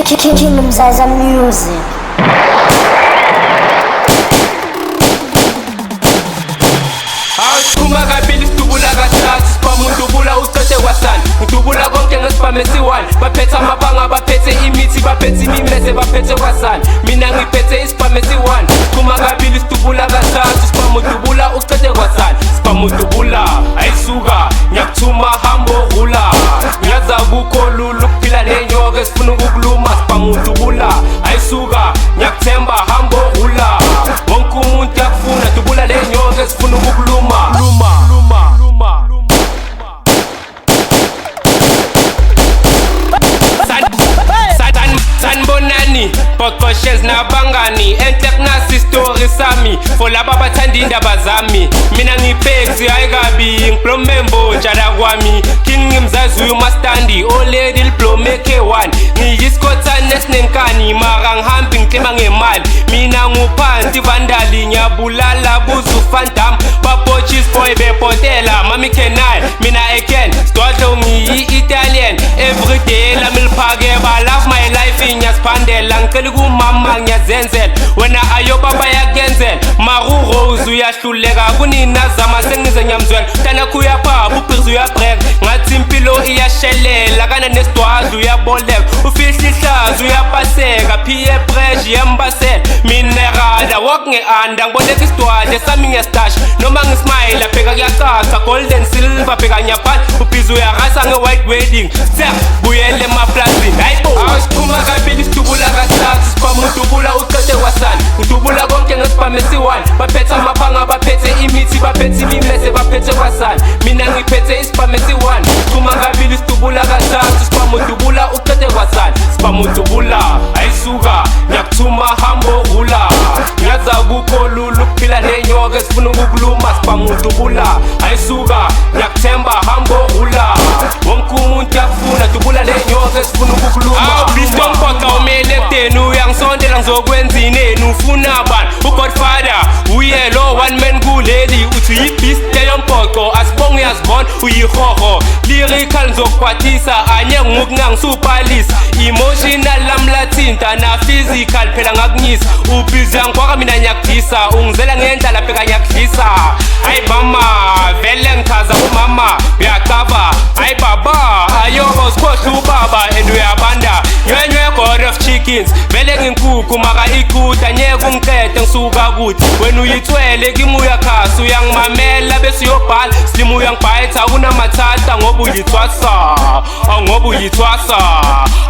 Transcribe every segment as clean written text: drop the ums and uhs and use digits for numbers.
Kingdom Zaza Music. Kuma kabili sidubula kathathu spam udubula ucede kwasani udubula konke ngesipamesi 1 baphethe amabanga baphethe imithi baphethe imimese baphethe kwasani mina ngiphethe isipamesi 1 kuma kabili sidubula kathathu spam udubula ucede kwasani spam udubula ayisuka ngiyakuthuma hambo rula ngiyaza kukho lulu kuphila nenyoka esifuna ukukuluma spam udubula ayisuka ngiyakuthemba hambo rula wonke umuntu yakufuna dubula lenyoka esifuna ukukuluma. Sanbonani, Pokoshes na bangani enhlek nasi story sami for laba abathanda indaba zami mina ngipheksi ayikabi ngiplomembo njala kwami king ngimzazi uyumastandi oledi liplome K1 ngiyisikhotane esinenkani mara ngihambi ngiklema ngemali mina nguphanti vandali ngiyabulala buzu fandam babochis boy bepotela mami kenai mina again stodlo ngiyi-Italian everyday lami liphake ba love my life ngiyasiphandela ngicela kumama ngiyazenzela wena ayoba bayakenzela marurose uyahluleka kuninazama sengize ngiyamzwela tanakho uyaphapha ubhizi uyabreka ngathi impilo iyashelela kana nesidwadla uyaboleka ufihla ihlazi uyapaseka peer pressure yambasela minerala walk nge-under ngiboleka isidwadla sami ngiyastasha noma ngismile abheka kuyacaca golden silver bheka ngiyaphansi ubhizi uyarasa nge-white wedding buyele emaplasini hayibo awusiphuma kabili sidubula kathathu spam udubula ucede kwasani udubula konke ngesipamesi 1 baphethe amabanga baphethe imithi baphethe imimese baphethe kwasani mina ngiphethe isipamesi 1 phuma kabili sidubula kathathu spam udubula ucede kwasani spam udubula ayisuka ngiyakuthuma hambo rula ngiyaza kukho lulu kuphila nenyoka esifuna ukukuluma spam udubula ayisuka ngiyakuthemba hambo rula wonke umuntu yakufuna dubula lenyoka esifuna ukukuluma bistompoka umele ekuteni uyangisondela ngizokwenzini ufuna bani ugodfather uye lo one man kuleli uthi uyibhiste yompoco asibonge uyazibona uyihoho lyrical ngizokukhwathisa anye ngukungangisubalisa emotional lamlathinta na physical phela ngakunyisa ubhizi yangikwaka mina ngiyakudisa ungizela ngendlela pheka ngiyakudlisa hayi mama vele ngichaza umama uyacaba hayi baba ayoba usikhohle ubaba and uyabanda nywenywe god of chickens vele nginkukhu maka ikuda nyeke ungiqede ngisuka kuthi wena uyithwele kimi uyakhasa uyangimamela bese uyobhala slim uyangibhayitha akunamathatha ngoba uyithwasa ngoba uyithwasa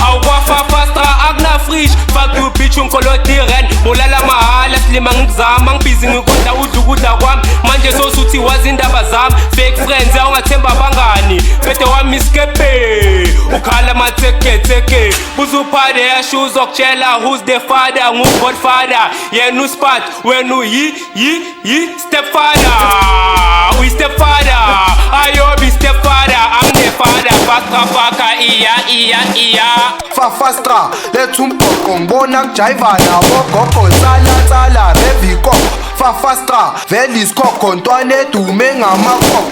awukwafa fastra akuna frish fuck you bitch unkolodiren bulala mahala slima ngikuzama ngibhizi ngikodla udla ukudla kwami manje sosuthi wazi indaba zami fake friends awungathemba abangani bete wami iskepe ukhala matheketheke buzuphade yashoes okutshela who's the father ngu-godfather yena uspat wena uyi stepfather uyi-stepfather ayobi stepfather I'm the father faka iya Fafastra letha umbhoqo ngibona kujayivana bogogo tsala bevikoko Fafastra vele isikhokho ntwana edume ngamakoko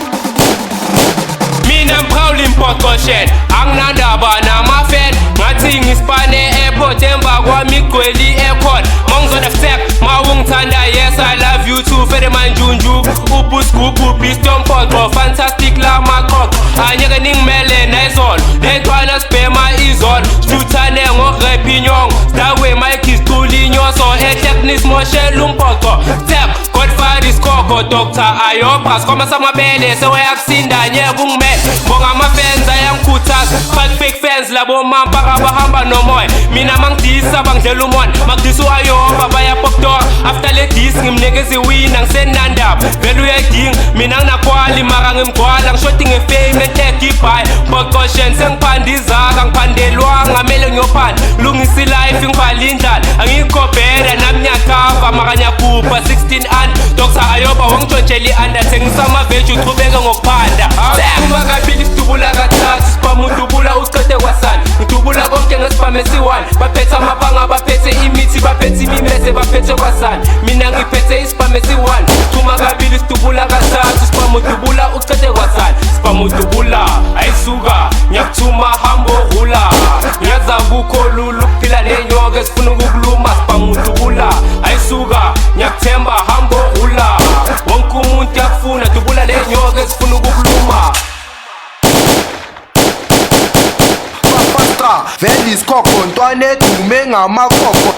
mina mphawula impokoshen anginandaba namafan ngathi ngisipane airport emva kwami igcweli airport mangizona ftek mawungithanda yes I love you too fere manjunju ubuskupu bistompoco fantastic lamakoko anyeke ningimele nayizolo lentwana sibhema izolo shuthane ngorep inyongo stawe mike isiculi inyoso ehleknis moshela umpoco tek godfather isikoko dr ayoba sikhoma samabele sewayakusinda nyeke ungimele bonga ama-fans ayangikhuthaza fake fans labo mampaka bahamba nomoya mina mangidisa bangidlela umona makudisa u-ayoba bayapoktora after le dis ngimnikeza iwina ngisenandaba vele uyayidinga mina nginakwali mara ngimgwala ngishoti ngefame enhleka ibhaya pokoshen sengiphanda izaka ngiphandelwanga ngamele ngiyophanda ngilungisa ilife ngibhala indlala angiyikhobhela nami ngiyakhava mara ngiyakhupha 16 dr ayoba wangitshontshela i-under sengisamaveji uchubeke ngokuphanda kabili sidubula kathathu spam udubula ucede kwasani udubula konke ngesipamesi 1 baphethe amabanga baphethe imithi baphethe imimese baphethe kwasani mina ngiphethe isipamesi 1 thuma kabili sidubula kathathu spam udubula ucede kwasani spam udubula ayisuka ngiyakuthuma hambo rula ngiyaza kukho lulu kuphila esifuna ukukuluma sibangudubula ayisuka ngiyakuthemba hambo hula wonke umuntu yakufuna dubula le nyoka esifuna ukukuluma Fastra vele isikhokho ntwana edume ngamakhokho.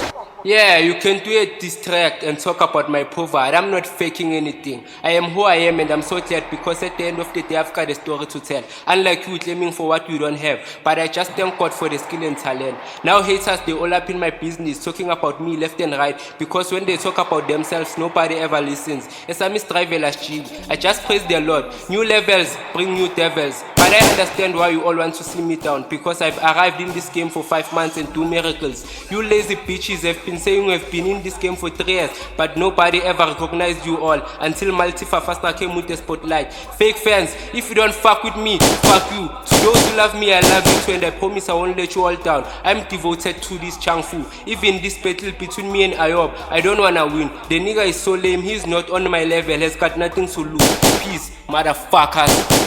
Yeah, you can do a diss track and talk about my poverty. I'm not faking anything. I am who I am and I'm so glad because at the end of the day I've got a story to tell. Unlike you claiming for what you don't have. But I just thank God for the skill and talent. Now haters, they all up in my business talking about me left and right. Because when they talk about themselves, nobody ever listens. As I strive I just praise the Lord. New levels bring new devils. But I understand why you all want to see me down. Because I've arrived in this game for 5 months and 2 miracles. You lazy bitches have been saying we've been in this game for 3 years, but nobody ever recognized you all until Multifa Fastra came with the spotlight. Fake fans, if you don't fuck with me, fuck you. To those who love me, I love you too, and I promise I won't let you all down. I'm devoted to this Chang Fu. Even this battle between me and Ayob, I don't wanna win. The nigga is so lame, he's not on my level, has got nothing to lose. Peace, motherfuckers.